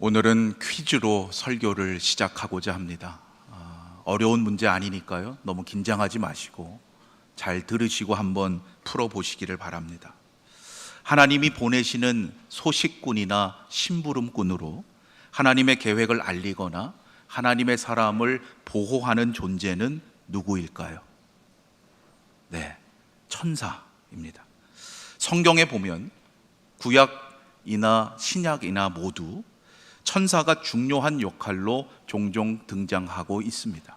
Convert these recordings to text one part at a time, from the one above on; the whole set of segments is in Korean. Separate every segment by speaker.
Speaker 1: 오늘은 퀴즈로 설교를 시작하고자 합니다. 어려운 문제 아니니까요. 너무 긴장하지 마시고 잘 들으시고 한번 풀어보시기를 바랍니다. 하나님이 보내시는 소식꾼이나 심부름꾼으로 하나님의 계획을 알리거나 하나님의 사람을 보호하는 존재는 누구일까요? 네, 천사입니다. 성경에 보면 구약이나 신약이나 모두 천사가 중요한 역할로 종종 등장하고 있습니다.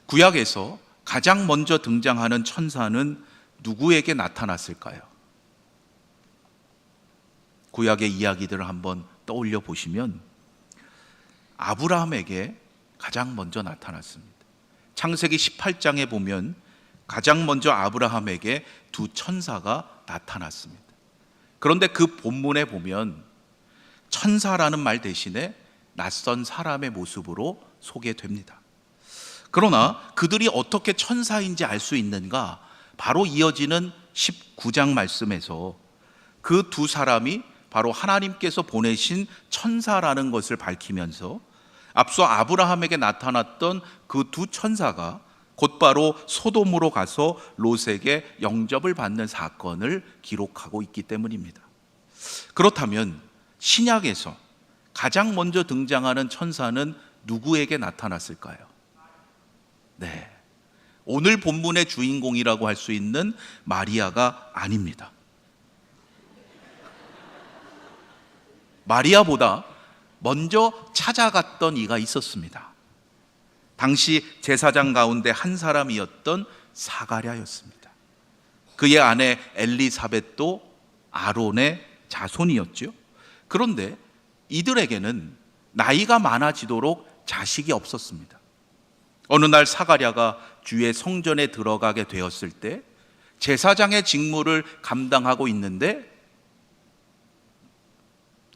Speaker 1: 구약에서 가장 먼저 등장하는 천사는 누구에게 나타났을까요? 구약의 이야기들을 한번 떠올려 보시면 아브라함에게 가장 먼저 나타났습니다. 창세기 18장에 보면 가장 먼저 아브라함에게 두 천사가 나타났습니다. 그런데 그 본문에 보면 천사라는 말 대신에 낯선 사람의 모습으로 소개됩니다. 그러나 그들이 어떻게 천사인지 알 수 있는가? 바로 이어지는 19장 말씀에서 그 두 사람이 바로 하나님께서 보내신 천사라는 것을 밝히면서 앞서 아브라함에게 나타났던 그 두 천사가 곧바로 소돔으로 가서 롯에게 영접을 받는 사건을 기록하고 있기 때문입니다. 그렇다면 신약에서 가장 먼저 등장하는 천사는 누구에게 나타났을까요? 네, 오늘 본문의 주인공이라고 할 수 있는 마리아가 아닙니다. 마리아보다 먼저 찾아갔던 이가 있었습니다. 당시 제사장 가운데 한 사람이었던 사가랴였습니다. 그의 아내 엘리사벳도 아론의 자손이었죠. 그런데 이들에게는 나이가 많아지도록 자식이 없었습니다. 어느 날 사가랴가 주의 성전에 들어가게 되었을 때 제사장의 직무를 감당하고 있는데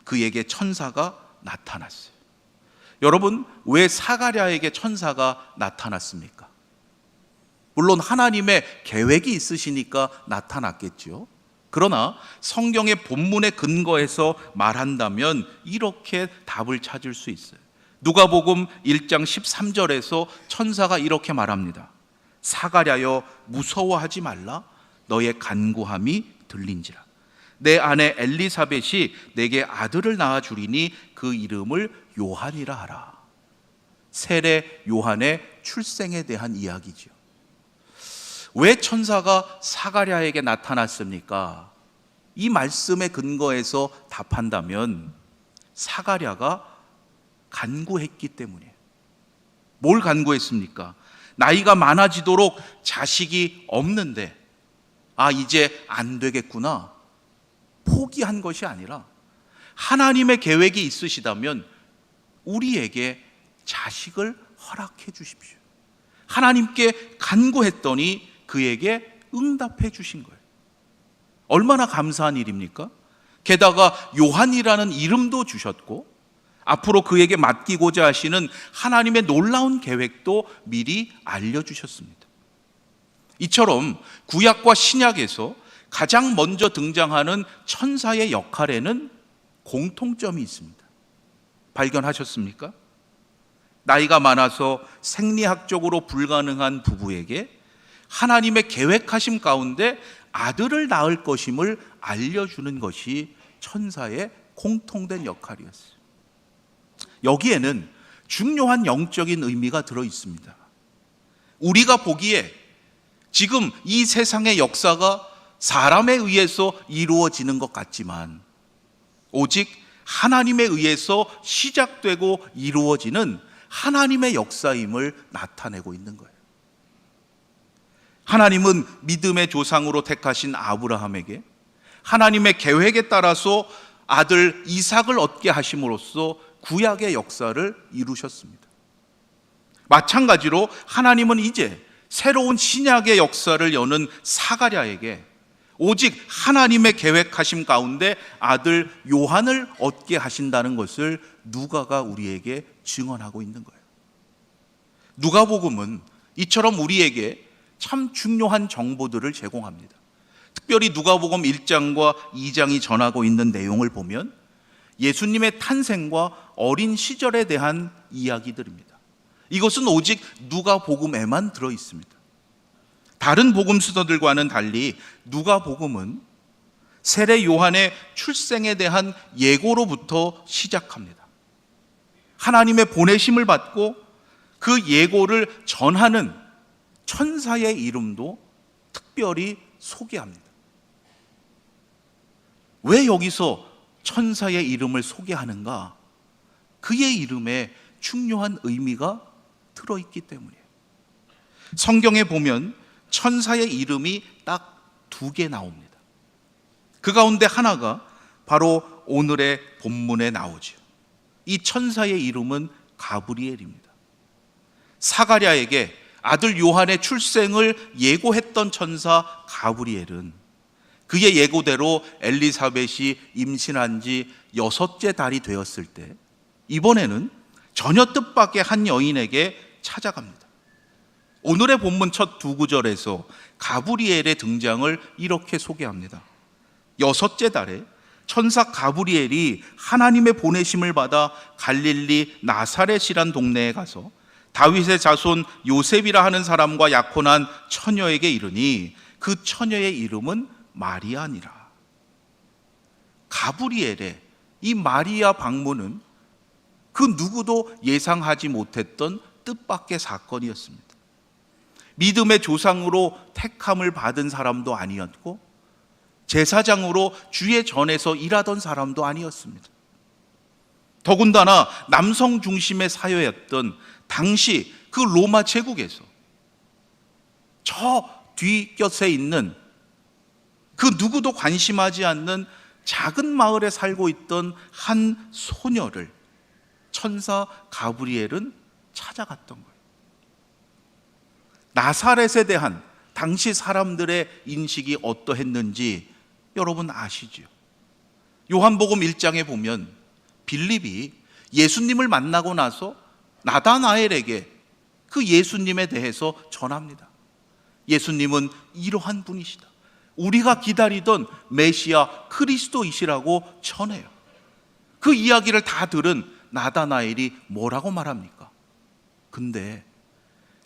Speaker 1: 그에게 천사가 나타났어요. 여러분, 왜 사가랴에게 천사가 나타났습니까? 물론 하나님의 계획이 있으시니까 나타났겠죠. 그러나 성경의 본문에 근거해서 말한다면 이렇게 답을 찾을 수 있어요. 누가복음 1장 13절에서 천사가 이렇게 말합니다. 사가랴여 무서워하지 말라. 너의 간구함이 들린지라. 내 아내 엘리사벳이 내게 아들을 낳아 주리니 그 이름을 요한이라 하라. 세례 요한의 출생에 대한 이야기죠. 왜 천사가 사가랴에게 나타났습니까? 이 말씀에 근거해서 답한다면 사가랴가 간구했기 때문이에요. 뭘 간구했습니까? 나이가 많아지도록 자식이 없는데 이제 안 되겠구나 포기한 것이 아니라 하나님의 계획이 있으시다면 우리에게 자식을 허락해 주십시오. 하나님께 간구했더니 그에게 응답해 주신 거예요. 얼마나 감사한 일입니까? 게다가 요한이라는 이름도 주셨고 앞으로 그에게 맡기고자 하시는 하나님의 놀라운 계획도 미리 알려주셨습니다. 이처럼 구약과 신약에서 가장 먼저 등장하는 천사의 역할에는 공통점이 있습니다. 발견하셨습니까? 나이가 많아서 생리학적으로 불가능한 부부에게 하나님의 계획하심 가운데 아들을 낳을 것임을 알려주는 것이 천사의 공통된 역할이었어요. 여기에는 중요한 영적인 의미가 들어 있습니다. 우리가 보기에 지금 이 세상의 역사가 사람에 의해서 이루어지는 것 같지만 오직 하나님에 의해서 시작되고 이루어지는 하나님의 역사임을 나타내고 있는 거예요. 하나님은 믿음의 조상으로 택하신 아브라함에게 하나님의 계획에 따라서 아들 이삭을 얻게 하심으로써 구약의 역사를 이루셨습니다. 마찬가지로 하나님은 이제 새로운 신약의 역사를 여는 사가랴에게 오직 하나님의 계획하심 가운데 아들 요한을 얻게 하신다는 것을 누가가 우리에게 증언하고 있는 거예요. 누가복음은 이처럼 우리에게 참 중요한 정보들을 제공합니다. 특별히 누가복음 1장과 2장이 전하고 있는 내용을 보면 예수님의 탄생과 어린 시절에 대한 이야기들입니다. 이것은 오직 누가복음에만 들어 있습니다. 다른 복음서들과는 달리 누가복음은 세례 요한의 출생에 대한 예고로부터 시작합니다. 하나님의 보내심을 받고 그 예고를 전하는 천사의 이름도 특별히 소개합니다. 왜 여기서 천사의 이름을 소개하는가? 그의 이름에 중요한 의미가 들어있기 때문이에요. 성경에 보면 천사의 이름이 딱 2개 나옵니다. 그 가운데 하나가 바로 오늘의 본문에 나오죠. 이 천사의 이름은 가브리엘입니다. 사가랴에게 아들 요한의 출생을 예고했던 천사 가브리엘은 그의 예고대로 엘리사벳이 임신한 지 6째 달이 되었을 때 이번에는 전혀 뜻밖의 한 여인에게 찾아갑니다. 오늘의 본문 첫 2구절에서 가브리엘의 등장을 이렇게 소개합니다. 6째 달에 천사 가브리엘이 하나님의 보내심을 받아 갈릴리 나사렛이란 동네에 가서 다윗의 자손 요셉이라 하는 사람과 약혼한 처녀에게 이르니 그 처녀의 이름은 마리아니라. 가브리엘의 이 마리아 방문은 그 누구도 예상하지 못했던 뜻밖의 사건이었습니다. 믿음의 조상으로 택함을 받은 사람도 아니었고 제사장으로 주의 전에서 일하던 사람도 아니었습니다. 더군다나 남성 중심의 사회였던 당시 그 로마 제국에서 저 뒤곁에 있는 그 누구도 관심하지 않는 작은 마을에 살고 있던 한 소녀를 천사 가브리엘은 찾아갔던 거예요. 나사렛에 대한 당시 사람들의 인식이 어떠했는지 여러분 아시죠? 요한복음 1장에 보면 빌립이 예수님을 만나고 나서 나다나엘에게 그 예수님에 대해서 전합니다. 예수님은 이러한 분이시다. 우리가 기다리던 메시아 그리스도이시라고 전해요. 그 이야기를 다 들은 나다나엘이 뭐라고 말합니까? 근데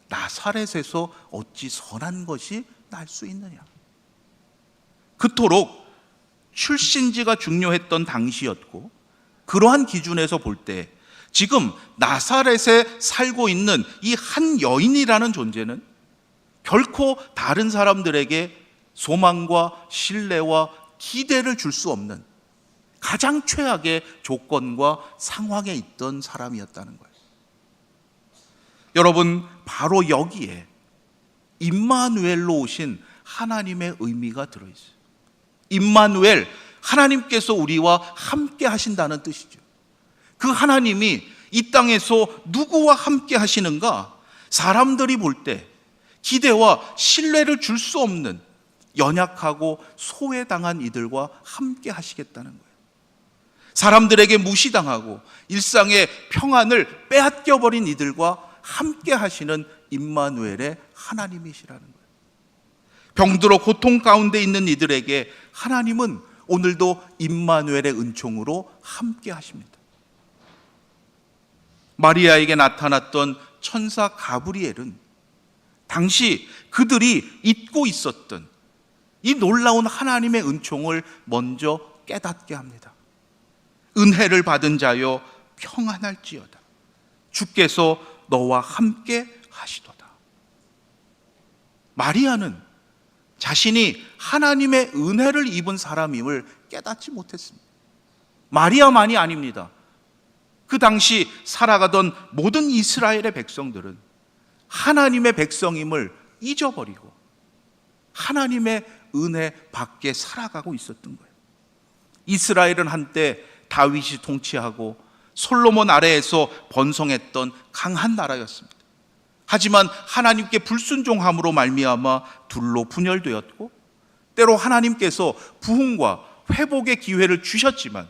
Speaker 1: 나사렛에서 어찌 선한 것이 날 수 있느냐? 그토록 출신지가 중요했던 당시였고 그러한 기준에서 볼 때 지금 나사렛에 살고 있는 이 한 여인이라는 존재는 결코 다른 사람들에게 소망과 신뢰와 기대를 줄 수 없는 가장 최악의 조건과 상황에 있던 사람이었다는 거예요. 여러분, 바로 여기에 임마누엘로 오신 하나님의 의미가 들어있어요. 임마누엘, 하나님께서 우리와 함께 하신다는 뜻이죠. 그 하나님이 이 땅에서 누구와 함께 하시는가? 사람들이 볼 때 기대와 신뢰를 줄 수 없는 연약하고 소외당한 이들과 함께 하시겠다는 거예요. 사람들에게 무시당하고 일상의 평안을 빼앗겨버린 이들과 함께 하시는 임마누엘의 하나님이시라는 거예요. 병들어 고통 가운데 있는 이들에게 하나님은 오늘도 임마누엘의 은총으로 함께 하십니다. 마리아에게 나타났던 천사 가브리엘은 당시 그들이 잊고 있었던 이 놀라운 하나님의 은총을 먼저 깨닫게 합니다. 은혜를 받은 자여 평안할지어다. 주께서 너와 함께 하시도다. 마리아는 자신이 하나님의 은혜를 입은 사람임을 깨닫지 못했습니다. 마리아만이 아닙니다. 그 당시 살아가던 모든 이스라엘의 백성들은 하나님의 백성임을 잊어버리고 하나님의 은혜 밖에 살아가고 있었던 거예요. 이스라엘은 한때 다윗이 통치하고 솔로몬 아래에서 번성했던 강한 나라였습니다. 하지만 하나님께 불순종함으로 말미암아 둘로 분열되었고 때로 하나님께서 부흥과 회복의 기회를 주셨지만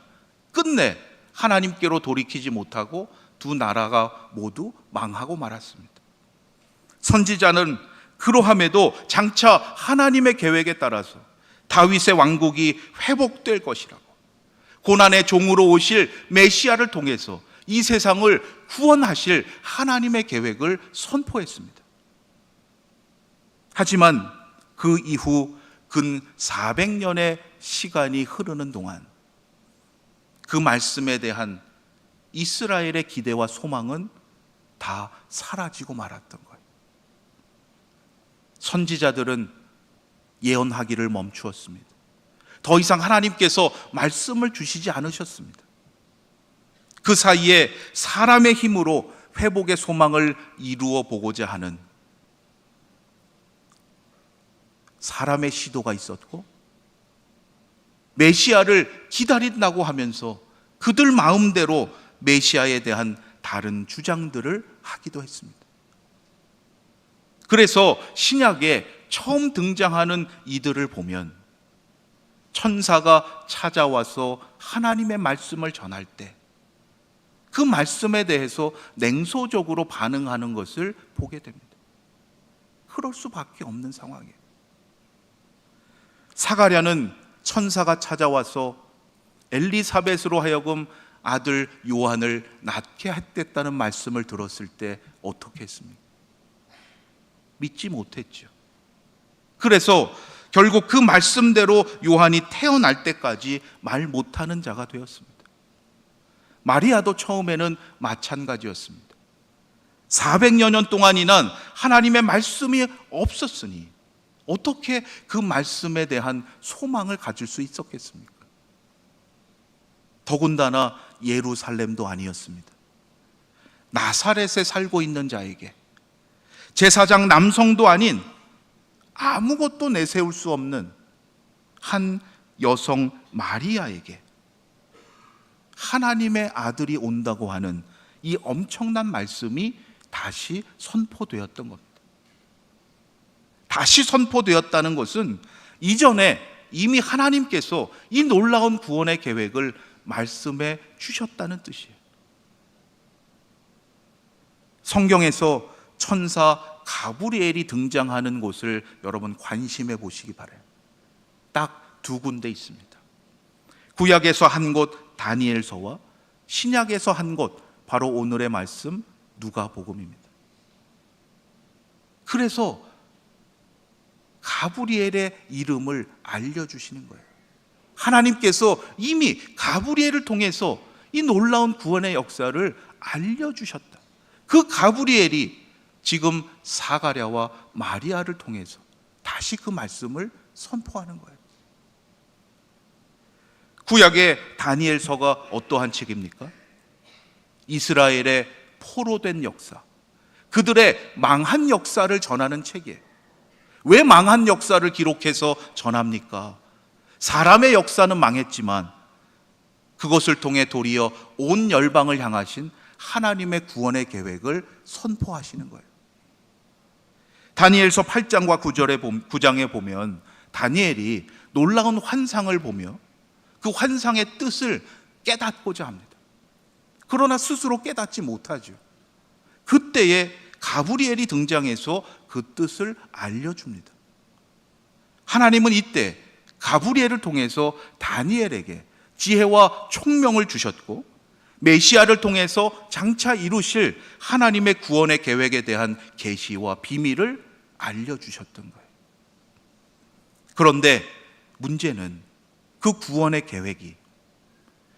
Speaker 1: 끝내 하나님께로 돌이키지 못하고 두 나라가 모두 망하고 말았습니다. 선지자는 그러함에도 장차 하나님의 계획에 따라서 다윗의 왕국이 회복될 것이라고, 고난의 종으로 오실 메시아를 통해서 이 세상을 구원하실 하나님의 계획을 선포했습니다. 하지만 그 이후 근 400년의 시간이 흐르는 동안 그 말씀에 대한 이스라엘의 기대와 소망은 다 사라지고 말았던 거예요. 선지자들은 예언하기를 멈추었습니다. 더 이상 하나님께서 말씀을 주시지 않으셨습니다. 그 사이에 사람의 힘으로 회복의 소망을 이루어 보고자 하는 사람의 시도가 있었고, 메시아를 기다린다고 하면서 그들 마음대로 메시아에 대한 다른 주장들을 하기도 했습니다. 그래서 신약에 처음 등장하는 이들을 보면 천사가 찾아와서 하나님의 말씀을 전할 때 그 말씀에 대해서 냉소적으로 반응하는 것을 보게 됩니다. 그럴 수밖에 없는 상황이에요. 사가랴는 천사가 찾아와서 엘리사벳으로 하여금 아들 요한을 낳게 했다는 말씀을 들었을 때 어떻게 했습니까? 믿지 못했죠. 그래서 결국 그 말씀대로 요한이 태어날 때까지 말 못하는 자가 되었습니다. 마리아도 처음에는 마찬가지였습니다. 400여 년 동안이나 하나님의 말씀이 없었으니 어떻게 그 말씀에 대한 소망을 가질 수 있었겠습니까? 더군다나 예루살렘도 아니었습니다. 나사렛에 살고 있는 자에게, 제사장 남성도 아닌 아무것도 내세울 수 없는 한 여성 마리아에게 하나님의 아들이 온다고 하는 이 엄청난 말씀이 다시 선포되었던 겁니다. 다시 선포되었다는 것은 이전에 이미 하나님께서 이 놀라운 구원의 계획을 말씀해 주셨다는 뜻이에요. 성경에서 천사 가브리엘이 등장하는 곳을 여러분 관심해 보시기 바라요. 딱 두 군데 있습니다. 구약에서 한 곳 다니엘서와 신약에서 한 곳 바로 오늘의 말씀 누가복음입니다. 그래서 가브리엘의 이름을 알려주시는 거예요. 하나님께서 이미 가브리엘을 통해서 이 놀라운 구원의 역사를 알려주셨다. 그 가브리엘이 지금 사가랴와 마리아를 통해서 다시 그 말씀을 선포하는 거예요. 구약의 다니엘서가 어떠한 책입니까? 이스라엘의 포로된 역사, 그들의 망한 역사를 전하는 책이에요. 왜 망한 역사를 기록해서 전합니까? 사람의 역사는 망했지만 그것을 통해 도리어 온 열방을 향하신 하나님의 구원의 계획을 선포하시는 거예요. 다니엘서 8장과 9장에 보면 다니엘이 놀라운 환상을 보며 그 환상의 뜻을 깨닫고자 합니다. 그러나 스스로 깨닫지 못하죠. 그때에 가브리엘이 등장해서 그 뜻을 알려줍니다. 하나님은 이때 가브리엘을 통해서 다니엘에게 지혜와 총명을 주셨고, 메시아를 통해서 장차 이루실 하나님의 구원의 계획에 대한 계시와 비밀을 알려주셨던 거예요. 그런데 문제는 그 구원의 계획이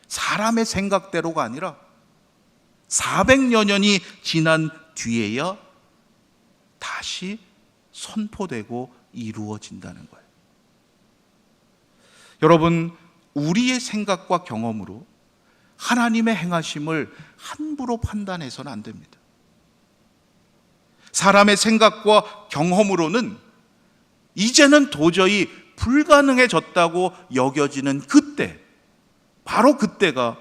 Speaker 1: 사람의 생각대로가 아니라 400여 년이 지난 뒤에야 다시 선포되고 이루어진다는 거예요. 여러분, 우리의 생각과 경험으로 하나님의 행하심을 함부로 판단해서는 안 됩니다. 사람의 생각과 경험으로는 이제는 도저히 불가능해졌다고 여겨지는 그때, 바로 그때가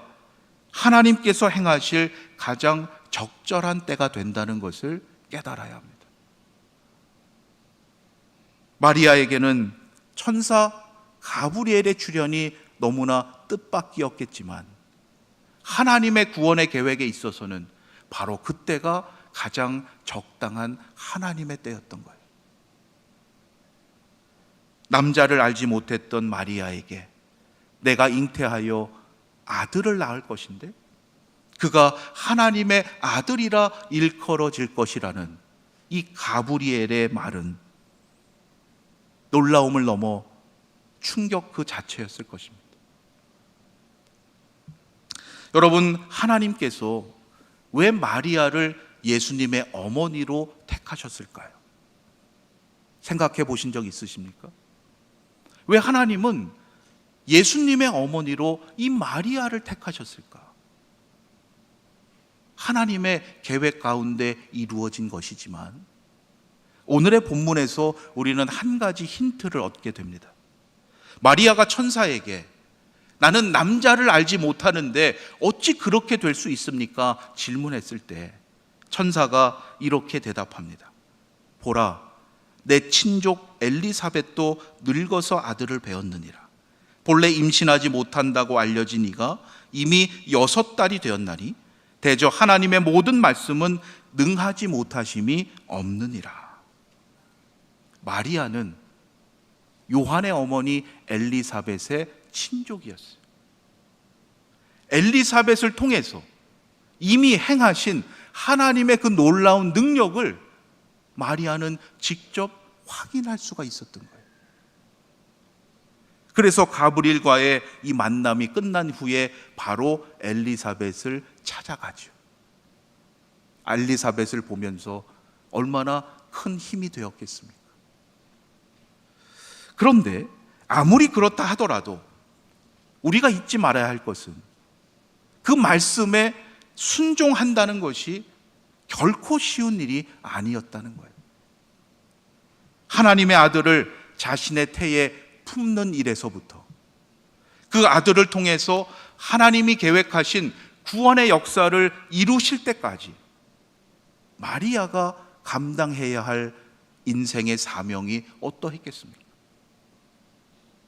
Speaker 1: 하나님께서 행하실 가장 적절한 때가 된다는 것을 깨달아야 합니다. 마리아에게는 천사 가브리엘의 출현이 너무나 뜻밖이었겠지만 하나님의 구원의 계획에 있어서는 바로 그때가 가장 적당한 하나님의 때였던 거예요. 남자를 알지 못했던 마리아에게 내가 잉태하여 아들을 낳을 것인데 그가 하나님의 아들이라 일컬어질 것이라는 이 가브리엘의 말은 놀라움을 넘어 충격 그 자체였을 것입니다. 여러분, 하나님께서 왜 마리아를 예수님의 어머니로 택하셨을까요? 생각해 보신 적 있으십니까? 왜 하나님은 예수님의 어머니로 이 마리아를 택하셨을까? 하나님의 계획 가운데 이루어진 것이지만 오늘의 본문에서 우리는 한 가지 힌트를 얻게 됩니다. 마리아가 천사에게 나는 남자를 알지 못하는데 어찌 그렇게 될 수 있습니까? 질문했을 때 천사가 이렇게 대답합니다. 보라, 내 친족 엘리사벳도 늙어서 아들을 배었느니라. 본래 임신하지 못한다고 알려진 이가 이미 6달이 되었나니 대저 하나님의 모든 말씀은 능하지 못하심이 없느니라. 마리아는 요한의 어머니 엘리사벳의 친족이었어요. 엘리사벳을 통해서 이미 행하신 하나님의 그 놀라운 능력을 마리아는 직접 확인할 수가 있었던 거예요. 그래서 가브리엘과의 이 만남이 끝난 후에 바로 엘리사벳을 찾아가죠. 엘리사벳을 보면서 얼마나 큰 힘이 되었겠습니까? 그런데 아무리 그렇다 하더라도 우리가 잊지 말아야 할 것은 그 말씀에 순종한다는 것이 결코 쉬운 일이 아니었다는 거예요. 하나님의 아들을 자신의 태에 품는 일에서부터 그 아들을 통해서 하나님이 계획하신 구원의 역사를 이루실 때까지 마리아가 감당해야 할 인생의 사명이 어떠했겠습니까?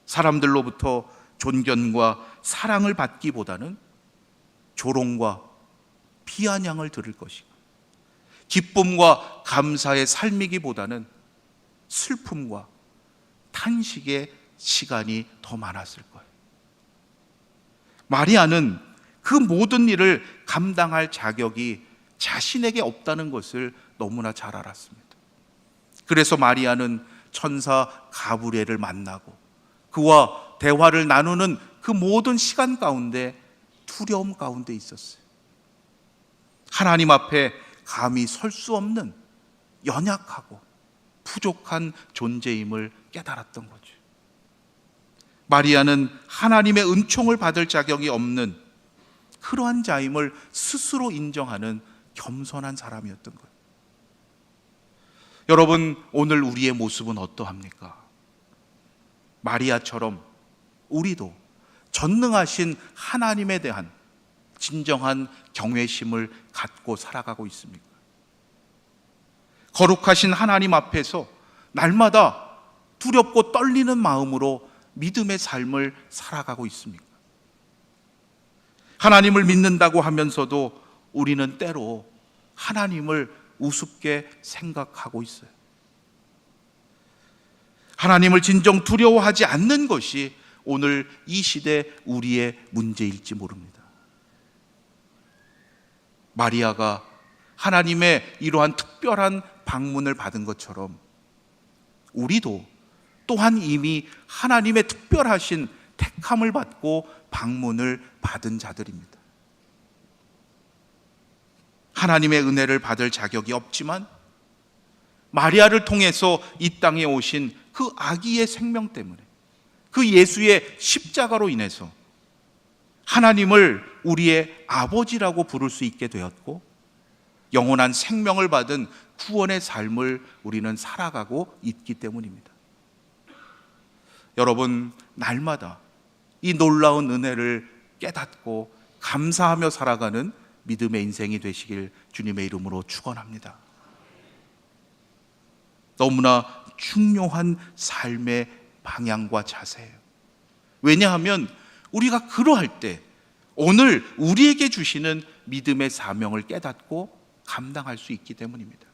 Speaker 1: 사람들로부터 존경과 사랑을 받기보다는 조롱과 비아냥을 들을 것이고 기쁨과 감사의 삶이기보다는 슬픔과 탄식의 시간이 더 많았을 거예요. 마리아는 그 모든 일을 감당할 자격이 자신에게 없다는 것을 너무나 잘 알았습니다. 그래서 마리아는 천사 가브리엘을 만나고 그와 대화를 나누는 그 모든 시간 가운데 두려움 가운데 있었어요. 하나님 앞에 감히 설 수 없는 연약하고 부족한 존재임을 깨달았던 거죠. 마리아는 하나님의 은총을 받을 자격이 없는 그러한 자임을 스스로 인정하는 겸손한 사람이었던 거예요. 여러분, 오늘 우리의 모습은 어떠합니까? 마리아처럼 우리도 전능하신 하나님에 대한 진정한 경외심을 갖고 살아가고 있습니까? 거룩하신 하나님 앞에서 날마다 두렵고 떨리는 마음으로 믿음의 삶을 살아가고 있습니까? 하나님을 믿는다고 하면서도 우리는 때로 하나님을 우습게 생각하고 있어요. 하나님을 진정 두려워하지 않는 것이 오늘 이 시대 우리의 문제일지 모릅니다. 마리아가 하나님의 이러한 특별한 방문을 받은 것처럼 우리도 또한 이미 하나님의 특별하신 택함을 받고 방문을 받은 자들입니다. 하나님의 은혜를 받을 자격이 없지만 마리아를 통해서 이 땅에 오신 그 아기의 생명 때문에 그 예수의 십자가로 인해서 하나님을 우리의 아버지라고 부를 수 있게 되었고 영원한 생명을 받은 구원의 삶을 우리는 살아가고 있기 때문입니다. 여러분, 날마다 이 놀라운 은혜를 깨닫고 감사하며 살아가는 믿음의 인생이 되시길 주님의 이름으로 축원합니다. 너무나 중요한 삶의 방향과 자세예요. 왜냐하면 우리가 그러할 때 오늘 우리에게 주시는 믿음의 사명을 깨닫고 감당할 수 있기 때문입니다.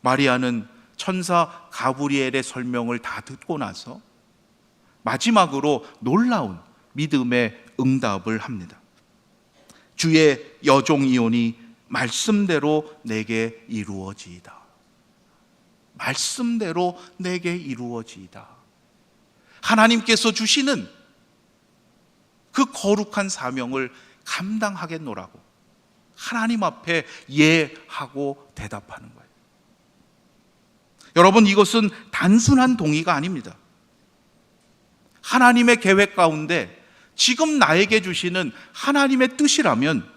Speaker 1: 마리아는 천사 가브리엘의 설명을 다 듣고 나서 마지막으로 놀라운 믿음의 응답을 합니다. 주의 여종이오니 말씀대로 내게 이루어지이다. 말씀대로 내게 이루어지이다. 하나님께서 주시는 그 거룩한 사명을 감당하겠노라고 하나님 앞에 예하고 대답하는 거예요. 여러분, 이것은 단순한 동의가 아닙니다. 하나님의 계획 가운데 지금 나에게 주시는 하나님의 뜻이라면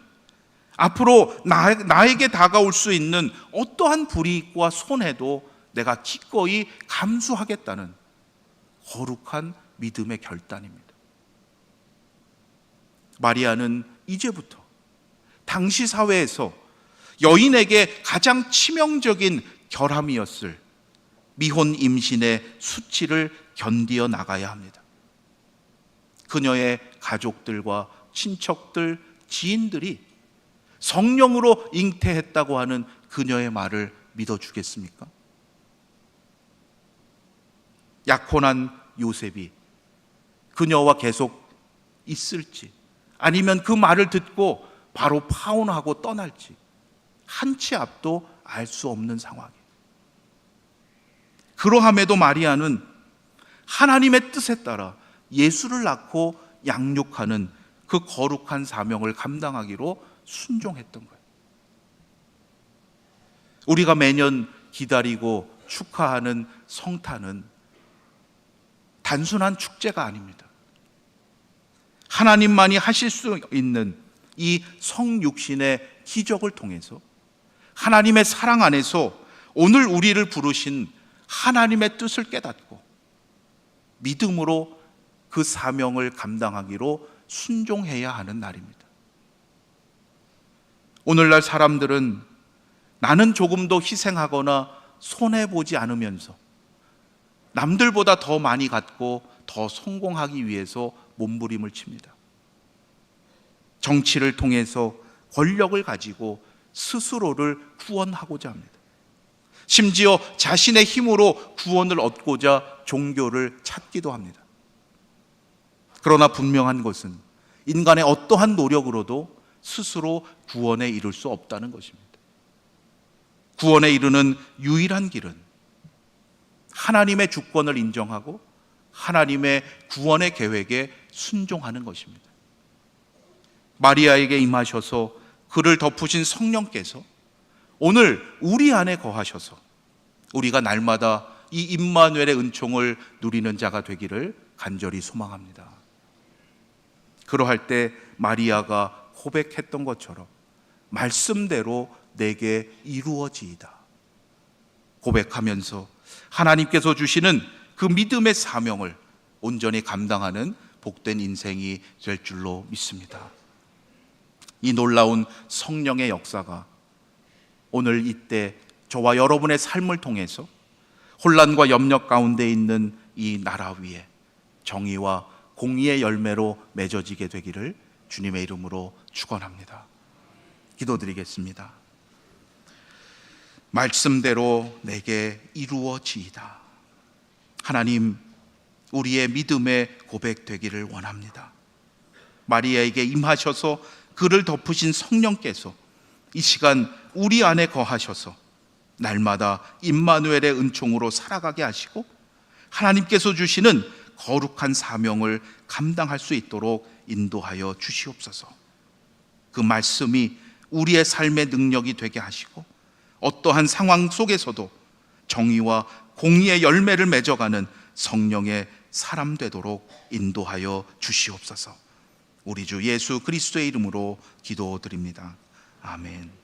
Speaker 1: 앞으로 나에게 다가올 수 있는 어떠한 불이익과 손해도 내가 기꺼이 감수하겠다는 거룩한 믿음의 결단입니다. 마리아는 이제부터 당시 사회에서 여인에게 가장 치명적인 결함이었을 미혼 임신의 수치를 견디어 나가야 합니다. 그녀의 가족들과 친척들, 지인들이 성령으로 잉태했다고 하는 그녀의 말을 믿어주겠습니까? 약혼한 요셉이 그녀와 계속 있을지, 아니면 그 말을 듣고 바로 파혼하고 떠날지 한 치 앞도 알 수 없는 상황이에요. 그러함에도 마리아는 하나님의 뜻에 따라 예수를 낳고 양육하는 그 거룩한 사명을 감당하기로 순종했던 거예요. 우리가 매년 기다리고 축하하는 성탄은 단순한 축제가 아닙니다. 하나님만이 하실 수 있는 이 성육신의 기적을 통해서 하나님의 사랑 안에서 오늘 우리를 부르신 하나님의 뜻을 깨닫고 믿음으로 그 사명을 감당하기로 순종해야 하는 날입니다. 오늘날 사람들은 나는 조금도 희생하거나 손해보지 않으면서 남들보다 더 많이 갖고 더 성공하기 위해서 몸부림을 칩니다. 정치를 통해서 권력을 가지고 스스로를 구원하고자 합니다. 심지어 자신의 힘으로 구원을 얻고자 종교를 찾기도 합니다. 그러나 분명한 것은 인간의 어떠한 노력으로도 스스로 구원에 이를 수 없다는 것입니다. 구원에 이르는 유일한 길은 하나님의 주권을 인정하고 하나님의 구원의 계획에 순종하는 것입니다. 마리아에게 임하셔서 그를 덮으신 성령께서 오늘 우리 안에 거하셔서 우리가 날마다 이 임마누엘의 은총을 누리는 자가 되기를 간절히 소망합니다. 그러할 때 마리아가 고백했던 것처럼 말씀대로 내게 이루어지이다 고백하면서 하나님께서 주시는 그 믿음의 사명을 온전히 감당하는 복된 인생이 될 줄로 믿습니다. 이 놀라운 성령의 역사가 오늘 이때 저와 여러분의 삶을 통해서 혼란과 염려 가운데 있는 이 나라 위에 정의와 공의의 열매로 맺어지게 되기를 주님의 이름으로 축원합니다. 기도드리겠습니다. 말씀대로 내게 이루어지이다. 하나님, 우리의 믿음의 고백 되기를 원합니다. 마리아에게 임하셔서 그를 덮으신 성령께서 이 시간 우리 안에 거하셔서 날마다 임마누엘의 은총으로 살아가게 하시고 하나님께서 주시는 거룩한 사명을 감당할 수 있도록 인도하여 주시옵소서. 그 말씀이 우리의 삶의 능력이 되게 하시고 어떠한 상황 속에서도 정의와 공의의 열매를 맺어가는 성령의 사람 되도록 인도하여 주시옵소서. 우리 주 예수 그리스도의 이름으로 기도드립니다. 아멘.